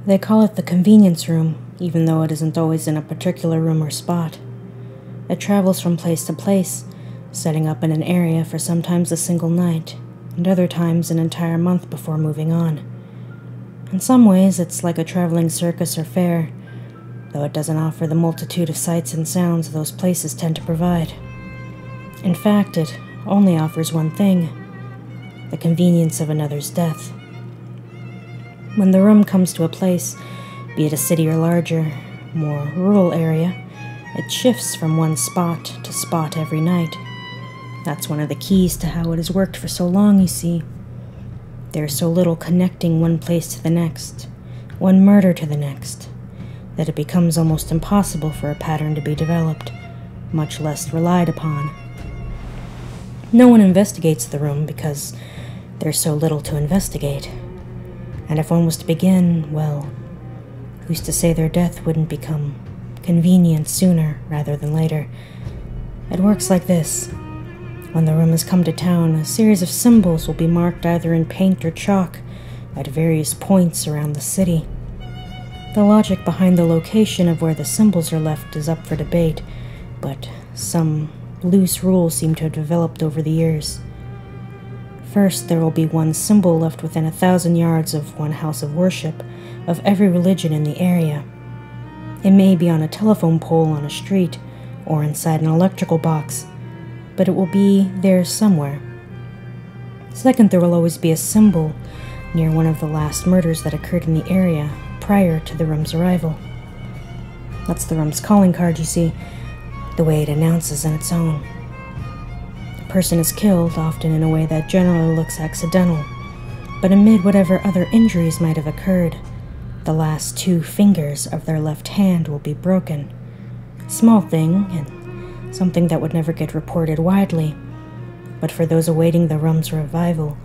They call it the convenience room, even though it isn't always in a particular room or spot. It travels from place to place, setting up in an area for sometimes a single night, and other times an entire month before moving on. In some ways, it's like a traveling circus or fair, though it doesn't offer the multitude of sights and sounds those places tend to provide. In fact, it only offers one thing: the convenience of another's death. When the room comes to a place, be it a city or larger, more rural area, it shifts from one spot to spot every night. That's one of the keys to how it has worked for so long, you see. There's so little connecting one place to the next, one murder to the next, that it becomes almost impossible for a pattern to be developed, much less relied upon. No one investigates the room because there's so little to investigate. And if one was to begin, well, who's to say their death wouldn't become convenient sooner rather than later? It works like this. When the room has come to town, a series of symbols will be marked either in paint or chalk at various points around the city. The logic behind the location of where the symbols are left is up for debate, but some loose rules seem to have developed over the years. First, there will be one symbol left within 1,000 yards of one house of worship of every religion in the area. It may be on a telephone pole on a street or inside an electrical box, but it will be there somewhere. Second, there will always be a symbol near one of the last murders that occurred in the area prior to the room's arrival. That's the room's calling card, you see, the way it announces on its own. A person is killed, often in a way that generally looks accidental, but amid whatever other injuries might have occurred, the last 2 fingers of their left hand will be broken. Small thing, and something that would never get reported widely, but for those awaiting the rum's revival,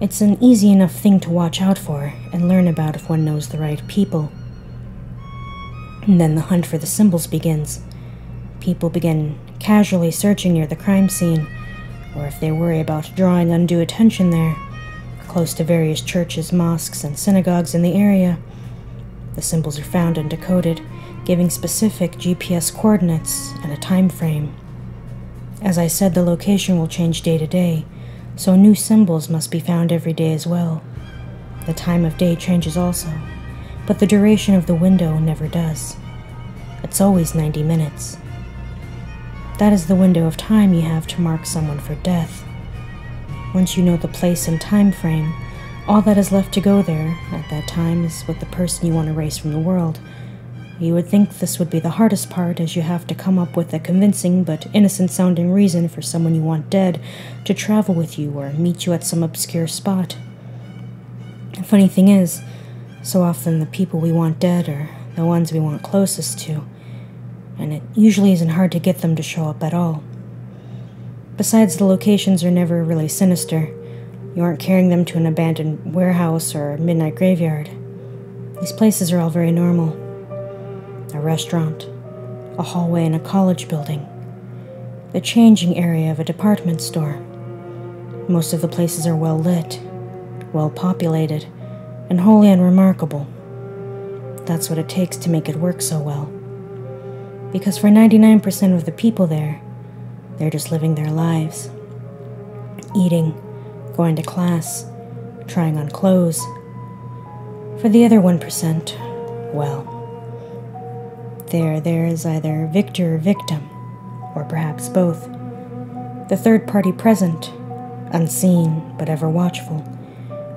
it's an easy enough thing to watch out for and learn about if one knows the right people. And then the hunt for the symbols begins. People begin casually searching near the crime scene, or if they worry about drawing undue attention there, close to various churches, mosques, and synagogues in the area. The symbols are found and decoded, giving specific GPS coordinates and a time frame. As I said, the location will change day to day, so new symbols must be found every day as well. The time of day changes also, but the duration of the window never does. It's always 90 minutes. That is the window of time you have to mark someone for death. Once you know the place and time frame, all that is left to go there at that time is with the person you want to erase from the world. You would think this would be the hardest part, as you have to come up with a convincing but innocent-sounding reason for someone you want dead to travel with you or meet you at some obscure spot. The funny thing is, so often the people we want dead are the ones we want closest to, and it usually isn't hard to get them to show up at all. Besides, the locations are never really sinister. You aren't carrying them to an abandoned warehouse or a midnight graveyard. These places are all very normal. A restaurant, a hallway in a college building, the changing area of a department store. Most of the places are well lit, well populated, and wholly unremarkable. That's what it takes to make it work so well. Because for 99% of the people there, they're just living their lives. Eating, going to class, trying on clothes. For the other 1%, well, there is either victor or victim, or perhaps both. The third party present, unseen but ever watchful,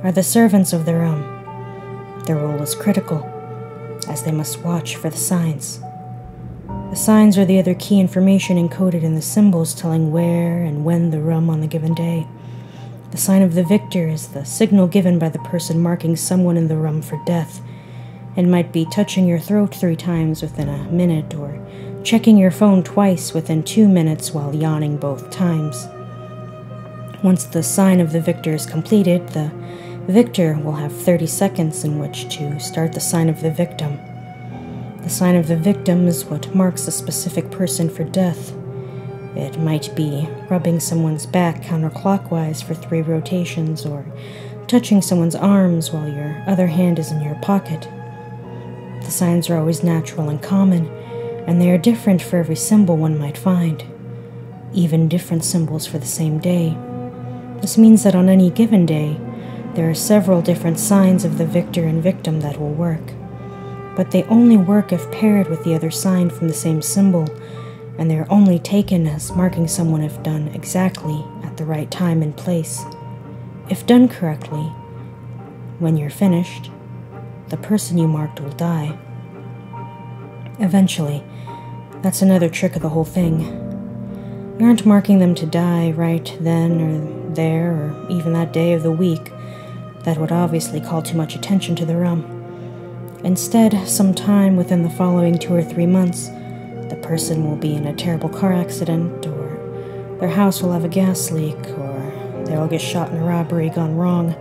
are the servants of their own. Their role is critical, as they must watch for the signs. The signs are the other key information encoded in the symbols telling where and when the rum on the given day. The sign of the victor is the signal given by the person marking someone in the rum for death, and might be touching your throat 3 times within a minute, or checking your phone twice within 2 minutes while yawning both times. Once the sign of the victor is completed, the victor will have 30 seconds in which to start the sign of the victim. The sign of the victim is what marks a specific person for death. It might be rubbing someone's back counterclockwise for 3 rotations, or touching someone's arms while your other hand is in your pocket. The signs are always natural and common, and they are different for every symbol one might find, even different symbols for the same day. This means that on any given day, there are several different signs of the victor and victim that will work, but they only work if paired with the other sign from the same symbol, and they are only taken as marking someone if done exactly at the right time and place. If done correctly, when you're finished, the person you marked will die. Eventually, that's another trick of the whole thing. You aren't marking them to die right then or there or even that day of the week. That would obviously call too much attention to the rum. Instead, sometime within the following 2 or 3 months, the person will be in a terrible car accident, or their house will have a gas leak, or they'll get shot in a robbery gone wrong.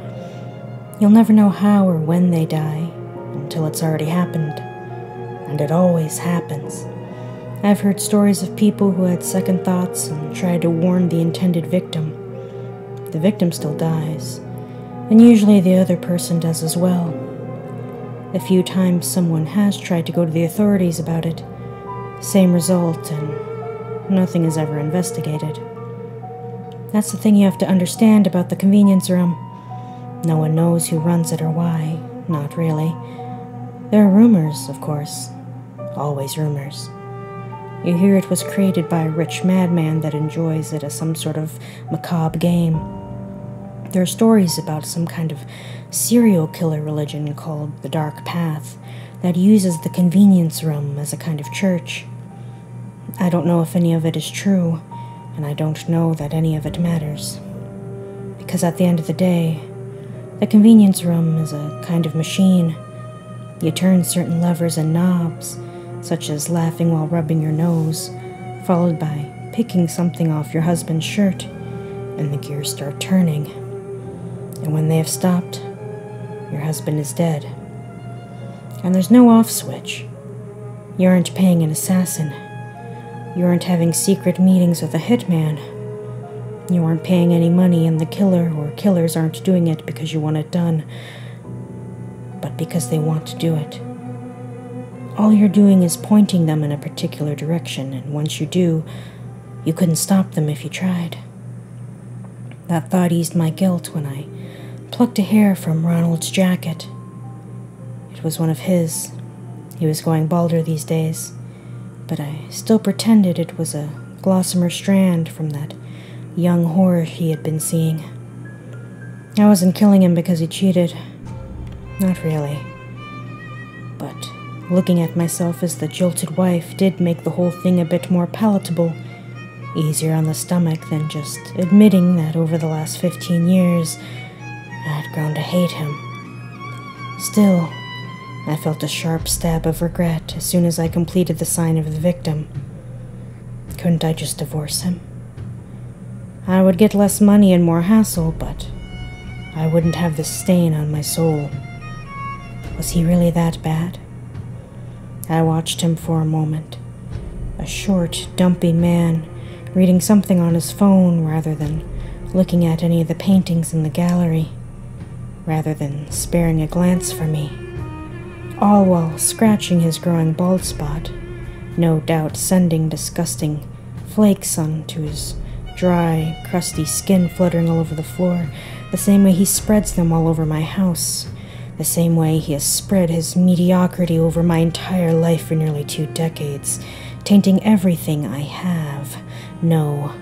You'll never know how or when they die until it's already happened. And it always happens. I've heard stories of people who had second thoughts and tried to warn the intended victim. The victim still dies, and usually the other person does as well. The few times someone has tried to go to the authorities about it, same result, and nothing is ever investigated. That's the thing you have to understand about the convenience room. No one knows who runs it or why, not really. There are rumors, of course. Always rumors. You hear it was created by a rich madman that enjoys it as some sort of macabre game. There are stories about some kind of serial killer religion called the Dark Path that uses the convenience room as a kind of church. I don't know if any of it is true, and I don't know that any of it matters. Because at the end of the day, the convenience room is a kind of machine. You turn certain levers and knobs, such as laughing while rubbing your nose, followed by picking something off your husband's shirt, and the gears start turning. And when they have stopped, your husband is dead. And there's no off switch. You aren't paying an assassin. You aren't having secret meetings with a hitman. You aren't paying any money, and the killer or killers aren't doing it because you want it done, but because they want to do it. All you're doing is pointing them in a particular direction, and once you do, you couldn't stop them if you tried. That thought eased my guilt when I plucked a hair from Ronald's jacket. It was one of his. He was going balder these days, but I still pretended it was a gossamer strand from that young whore he had been seeing. I wasn't killing him because he cheated. Not really. But looking at myself as the jilted wife did make the whole thing a bit more palatable, easier on the stomach than just admitting that over the last 15 years I had grown to hate him. Still, I felt a sharp stab of regret as soon as I completed the sign of the victim. Couldn't I just divorce him? I would get less money and more hassle, but I wouldn't have this stain on my soul. Was he really that bad? I watched him for a moment. A short, dumpy man, reading something on his phone rather than looking at any of the paintings in the gallery, rather than sparing a glance for me, all while scratching his growing bald spot, no doubt sending disgusting flakes onto his dry, crusty skin fluttering all over the floor, the same way he spreads them all over my house, the same way he has spread his mediocrity over my entire life for nearly 2 decades, tainting everything I have. No,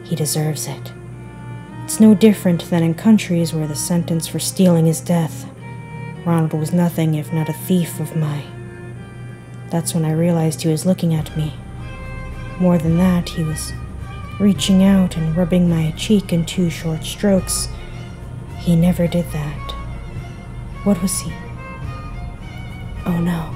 he deserves it. It's no different than in countries where the sentence for stealing is death. Ronald was nothing if not a thief of mine. That's when I realized he was looking at me. More than that, he was reaching out and rubbing my cheek in 2 short strokes. He never did that. What was he? Oh no.